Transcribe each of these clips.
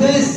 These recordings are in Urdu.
23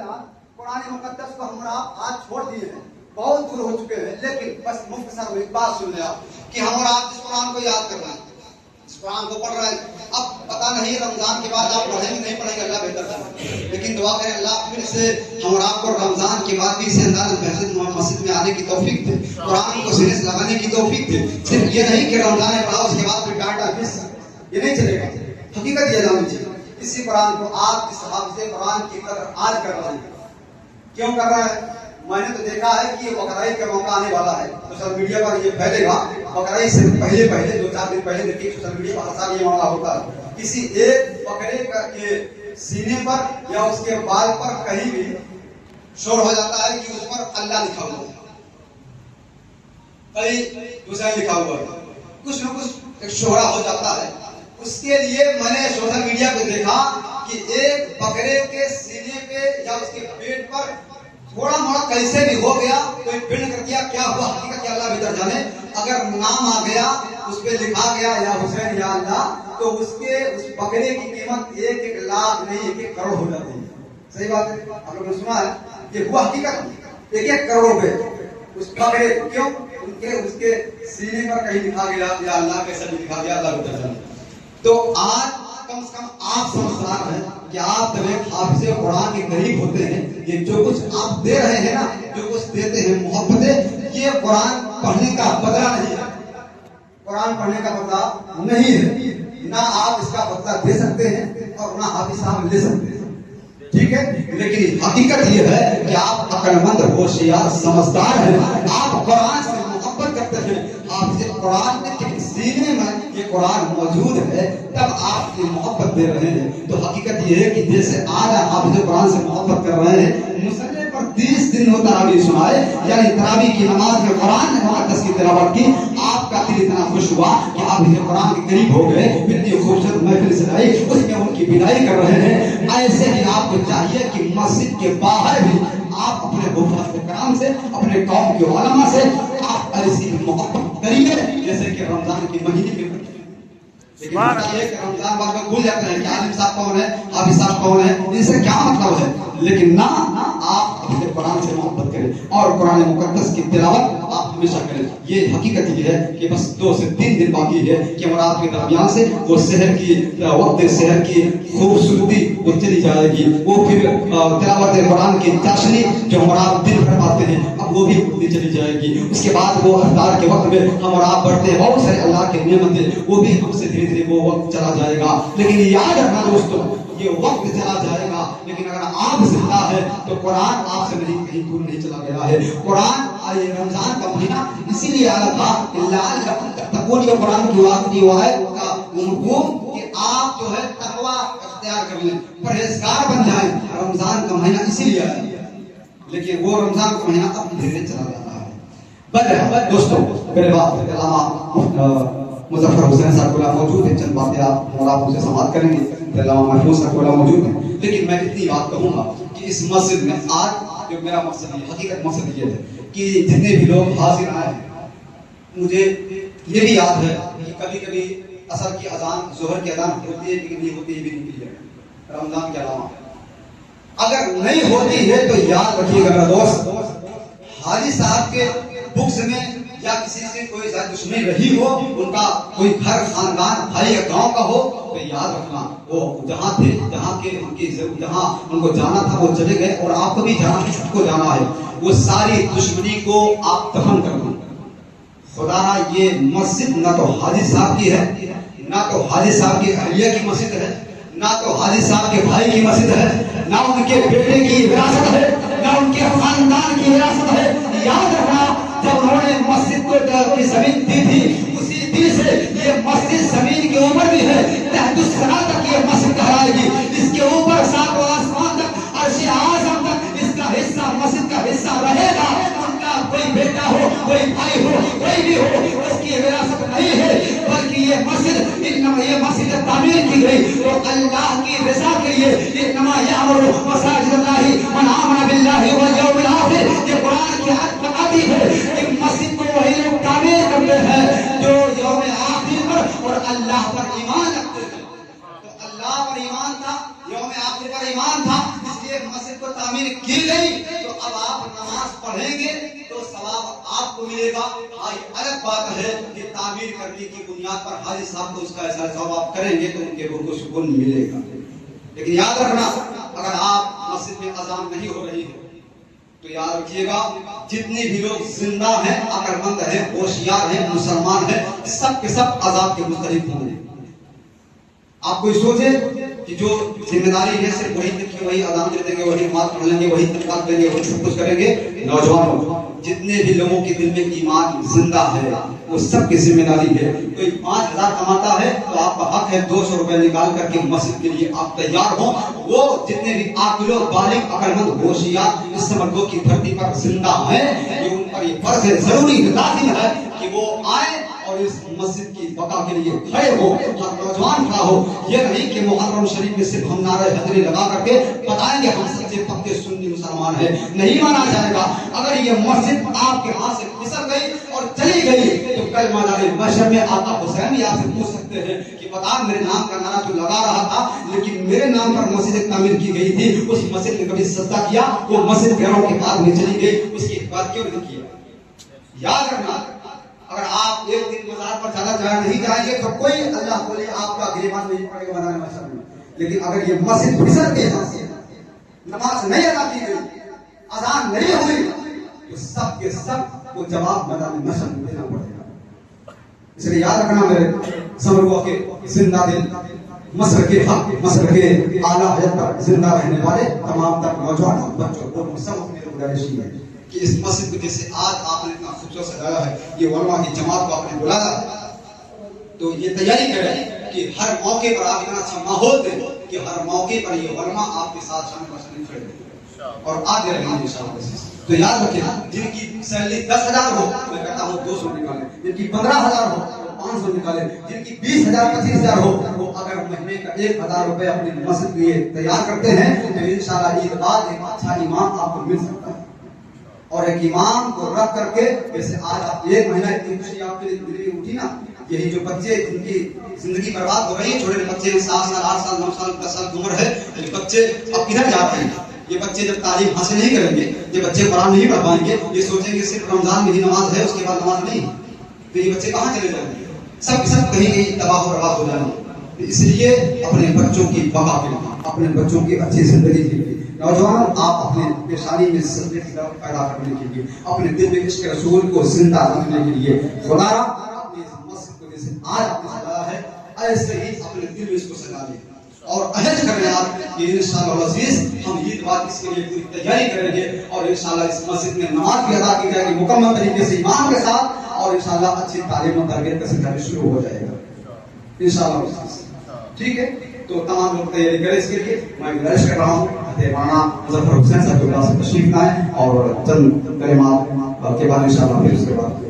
بیان قرآن مقدس کو ہم آپ آج چھوڑ دیے ہیں, بہت دور ہو چکے ہیں, لیکن بس مختصر ایک بات سن لیں آپ کہ ہم اور آپ جس قرآن کو یاد کر رہے ہیں, اس قرآن کو پڑھ رہے ہیں, اب پتہ نہیں رمضان کے بعد آپ پڑھیں گے نہیں پڑھیں گے, اللہ بہتر جانے, لیکن دعا کریں اللہ پھر سے ہم اور آپ کو رمضان کے بعد بھی سے انداز مسجد میں آنے کی توفیق دے, قرآن کو سینے سے لگانے کی توفیق دے. صرف یہ نہیں کہ رمضان ہے پڑھا اس کے بعد پھر ڈانٹا کس یہ نہیں چلے گا, حقیقت یہ جاننی چاہیے. اسی قرآن کو آپ اس حافظ قرآن کی قدر آج کر رہے ہیں. کیوں کر رہا ہے؟ میں نے تو دیکھا ہے کہ یہ بقرعید کا موقع آنے والا ہے, سوشل میڈیا پر یہ پھیلے گا. بقرعید سے پہلے 2-4 دن پہلے دیکھیے سوشل میڈیا پر ہر سال یہ معاملہ ہوتا ہے, کسی ایک بکرے کے سینے پر یا اس کے بال پر کہیں بھی شور ہو جاتا ہے کہ اس پر اللہ لکھا ہوا ہے, کہیں دوسرا لکھا ہوا ہے, کچھ نہ کچھ ایک شہرا ہو جاتا ہے. اس کے لیے میں نے سوشل میڈیا پہ دیکھا کہ ایک بکرے کے سینے پہ یا اس کے پیٹ پر تھوڑا موڑا کیسے بھی ہو گیا, کوئی پرنٹ کر دیا, کیا ہوا حقیقت کیا اللہ بہتر جانے. اگر نام آ گیا اس پہ لکھا گیا یا حسین یا اللہ, تو اس بکرے کی قیمت 1 لاکھ نہیں 1 کروڑ ہو جاتی ہے. صحیح بات ہے, آپ لوگوں نے سنا ہے, یہ ہوا حقیقت 1 کروڑ روپے اس بکرے. کیوں؟ اس کے سینے پر کہیں لکھا گیا یا اللہ کیسا بھی لکھا گیا, اللہ بہتر جانے. تو آج کم سے کم آپ سمجھدار ہیں کہ آپ جب ایک حافظ قرآن کے قریب ہوتے ہیں, یہ جو کچھ آپ دے رہے ہیں نا, جو کچھ دیتے ہیں محبتیں, یہ قرآن پڑھنے کا بدلہ نہیں ہے, قرآن پڑھنے کا بدلہ نہیں ہے. نہ آپ اس کا بدلہ دے سکتے ہیں اور نہ حافظ صاحب لے سکتے ہیں, ٹھیک ہے. لیکن حقیقت یہ ہے کہ آپ عقل مند, ہوشیار, سمجھدار ہیں, آپ قرآن سے محبت کرتے ہیں. حافظ قرآن کے سینے میں یہ قرآن موجود ہے, تب آپ کی محبت دے رہے ہیں. تو حقیقت یہ ہے کہ جیسے آج حافظ قرآن سے محبت کر رہے ہیں, مسلح پر 30 دن ہو تراویح سنائے, یعنی تراویح کی نماز میں قرآن مقدس کی تلاوت کی, آپ کا دل اتنا خوش ہوا کہ حافظ قرآن کے قریب ہو گئے, اتنی خوبصورت محفل سجائی, اس میں ان کی بدائی کر رہے ہیں. ایسے ہی آپ کو چاہیے کہ مسجد کے باہر بھی آپ اپنے حفاظ کرام سے, اپنے قوم کے علماء سے آپ ایسی محبت کریے جیسے کہ رمضان کے مہینے میں. لیکن رمضان بعد میں بھول جاتے ہیں کہ عالم صاحب کون ہے, حافظ صاحب کون ہے, ان سے کیا مطلب ہے. لیکن نہ, آپ اپنے قرآن سے محبت کریں اور قرآن مقدس کی تلاوت آپ ہمیشہ کریں. یہ حقیقت یہ ہے کہ بس 2 سے 3 دن باقی ہے کہ ہمارا آپ کے درمیان سے وہ شہر کی وقت, شہر کی خوبصورتی وہ چلی جائے گی. وہ پھر تلاوت قرآن کی چاشنی جو ہمارا آپ دل بھر پاتے ہیں, اب وہ بھی ہوتی چلی جائے گی. اس کے بعد وہ افطار کے وقت میں ہم اور آپ بڑھتے ہیں, بہت سارے اللہ کے نعمتیں, وہ بھی ہم سے دھیرے دھیرے وہ وقت چلا جائے گا. لیکن یاد رکھنا دوستوں, یہ وقت چلا جائے گا, لیکن اگر آپ زندہ ہے تو قرآن آپ سے نہیں, کہیں دور نہیں چلا گیا ہے. قرآن رمضان کا مہینہ اسی لیے آیا تھا کہ تقوی کے قرآن کی آیت کا مفہوم کہ آپ جو ہے تقوی اختیار کر لیں, پرہیزگار بن جائیں. رمضان کا مہینہ اسی لیے آیا, لیکن وہ رمضان کا مہینہ اب دھیرے چلا جاتا ہے. بہرحال دوستوں, میرے بعد علامہ مظفر حسین صاحب موجود ہیں, چند باتیں آپ اور آپ اسے سماعت کریں گے. علامہ محفوظ صاحب موجود ہیں, لیکن میں اتنی بات کہوں گا کہ اس مسجد میں آج جو میرا مقصد ہے, حقیقت مقصد یہ ہے کہ جتنے بھی لوگ حاضر آئے ہیں, مجھے یہ بھی یاد ہے کہ کبھی کبھی عصر کی اذان, ظہر کی اذان ہوتی ہے لیکن نہیں ہوتی ہے بھی نہیں کلیئر رمضان کے علاوہ. اگر نہیں ہوتی ہے تو یاد رکھیے گا میرا دوست, حاجی صاحب کے بکس میں یا کسی سے کوئی دشمنی رہی ہو, ان کا کوئی گھر, خاندان, بھائی یا گاؤں کا ہو, تو یاد رکھنا وہ جہاں تھے, جہاں ان کو جانا تھا وہ چلے گئے, اور آپ کو بھی جانا ہے, سب کو جانا ہے. وہ ساری دشمنی کو آپ دفن کرنا. خدا یہ مسجد نہ تو حاجی صاحب کی ہے, نہ تو حاجی صاحب کی اہلیہ کی مسجد ہے, نہ تو حاجی صاحب کے بھائی کی مسجد ہے, نہ ان کے بیٹے کی وراثت ہے, نہ ان کے خاندان کی وراثت ہے. یاد رکھنا, جب انہوں نے مسجد کو کی زمین دی تھی, اسی دن سے یہ مسجد زمین کے اوپر بھی ہے, تحت الثنا تک یہ مسجد کہلائے گی. اس کے اوپر 7 آسمان تک, عرش اعظم تک اس کا حصہ, مسجد کا حصہ رہے گا. ان کا کوئی بیٹا ہو, کوئی بھائی ہو, کوئی بھی ہو, اس کی وراثت نہیں ہے, بلکہ یہ مسجد تعمیر کی گئی تو اللہ کی رضا کے لیے. انما یامر مساجد اللہ من آمن باللہ والیوم الآخر, یہ قرآن کی آیت بتاتی ہے کہ مسجد کو وہی لوگ تعمیر کرتے ہیں جو یوم آخر پر اور اللہ پر ایمان رکھتے ہیں. تو اللہ پر ایمان تھا, یوم آخر پر ایمان تھا, اس لیے یہ مسجد کو تعمیر کی گئی تو اب آپ نماز پڑھیں گے تو ثواب آپ کو ملے گا. الگ بات ہے کہ تعمیر کرنے کی بنیاد پر حاجی صاحب کو اس کا ایسا ثواب کریں گے تو ان کے روح کو سکون ملے گا. لیکن یاد رکھنا اگر آپ مسجد میں اذان نہیں ہو رہی ہے تو یاد رکھیے گا جتنے بھی لوگ زندہ ہیں، عقل مند ہیں، ہوشیار ہیں، مسلمان ہیں، سب کے سب عذاب کے مستحق ہوں گے. آپ کوئی سوچے کہ جو ذمہ داری ہے صرف وہی تک وہی اذان دے دیں گے، وہی نماز پڑھ لیں گے، وہی تقویٰ کریں گے، وہی سب کچھ کریں گے. نوجوانوں، جتنے بھی لوگوں کے دل میں ایمان زندہ ہے وہ سب کی ذمہ داری ہے. کوئی 5,000 کماتا ہے تو آپ کا حق ہے 200 روپے نکال کر کے مسجد کے لیے آپ تیار ہوں. وہ جتنے بھی عاقل و بالغ عقل مند ہوشیار اس سمندروں کی دھرتی پر زندہ ہیں، یہ ان پر یہ فرض ہے، ضروری لازم ہے کہ وہ آئیں اور اس مسجد کی بقا کے لیے کھڑے ہو. ہر نوجوان کھڑا ہو. یہ نہیں کہ محرم شریف میں صرف ہم نعرہ حیدری لگا کر کے بتائیں گے ہم سچے پکے سنی مسلمان ہیں، نہیں مانا جائے گا. اگر یہ مسجد آپ کے ہاتھ سے پھسل گئی اور چلی گئی تو کل میدان محشر میں آقا حسین بھی آپ سے پوچھ سکتے ہیں کہ بتا میرے نام کا نعرہ تو لگا رہا تھا لیکن میرے نام پر مسجد تعمیر کی گئی تھی، اس مسجد نے کبھی سجدہ کیا؟ وہ مسجد گھروں کے بعد میں چلی گئی، اس کی حفاظت کیوں نہیں کیا؟ یاد رکھنا اگر آپ ایک دن مزار پر زیادہ نہیں جائیں گے تو کوئی اللہ بولے آپ کا گریبان نہیں پڑے گا میدان محشر میں. لیکن اگر یہ مسجد پھسل گئی، نماز نہیں ادا کی گئی، اذان نہیں ہوئی تو سب کے سب کو جواب میدان محشر میں دینا پڑے گا. اس لیے یاد رکھنا میرے سمرگو کے زندہ دل مصر کے حق، مصر کے اعلیٰ حضرت پر زندہ رہنے والے تمام تر نوجوانوں، بچوں کو سب اپنی گزارش ہے کہ اس مسجد کو جیسے آج آپ نے اتنا خوبصورت سجایا ہے، یہ علماء کی جماعت کو آپ نے بلایا تو یہ تیاری کریں کہ ہر موقع پر آپ اتنا اچھا ماحول دیں کہ ہر موقع پر یہ علماء آپ کے ساتھ شامل بشامل کھڑے ہوں اور آتے رہیں گے انشاءاللہ. تو یاد رکھیں جن کی سیلری 10,000 ہو میں کہتا ہوں 200 نکالیں، جن کی 15,000 ہو 500 نکالیں، جن کی 20,000 25,000 ہو وہ اگر مہینے کا 1,000 روپے اپنے مسجد کے لیے تیار کرتے ہیں تو انشاءاللہ عید بعد ایک اچھا امام آپ کو مل سکتا ہے. اور ایک امام کو رکھ کر کے جیسے آج آپ ایک مہینہ اتنی خوشی آپ کے لیے دل میں اٹھی نا، یہی جو بچے جن کی زندگی برباد ہو رہی ہے، چھوٹے بچے 7 سال 8 سال 9 سال 10 سال کی عمر ہے، یہ بچے اب کدھر جا رہے ہیں؟ یہ بچے جب تعلیم حاصل نہیں کریں گے، یہ بچے قرآن نہیں پڑھ پائیں گے، یہ سوچیں گے صرف رمضان میں ہی نماز ہے اس کے بعد نماز نہیں، تو یہ بچے کہاں چلے جائیں گے؟ سب کہیں کہیں تباہ و برباد ہو جائیں گے. اس لیے اپنے بچوں کی بقا کے لیے، اپنے بچوں کی اچھی زندگی کے لیے نوجوانوں آپ اپنے پیشانی میں سجدے کی طرف پیدا کرنے کے لیے، اپنے دل میں عشق رسول کو زندہ رکھنے کے لیے خدا اپنی اس مسجد کو جیسے آج آپ نے سجایا ہے ایسے ہی اپنے دل میں اس کو سجا لیں اور عہد کریں آپ کہ انشاءاللہ العزیز ہم عید بعد اس کے لیے پوری تیاری کریں گے اور انشاءاللہ اس مسجد میں نماز بھی ادا کی جائے گی مکمل طریقے سے امام کے ساتھ اور انشاءاللہ اچھی تعلیم و تربیت کا سلسلہ بھی شروع ہو جائے گا انشاءاللہ العزیز. ٹھیک ہے تو تمام لوگ تیاری کریں اس کے لیے. میں گزارش کر رہا ہوں مولانا مظفر حسین صاحب کے پاس تشریف لائیں اور چند کلمات کے بعد انشاءاللہ پھر اس کے بعد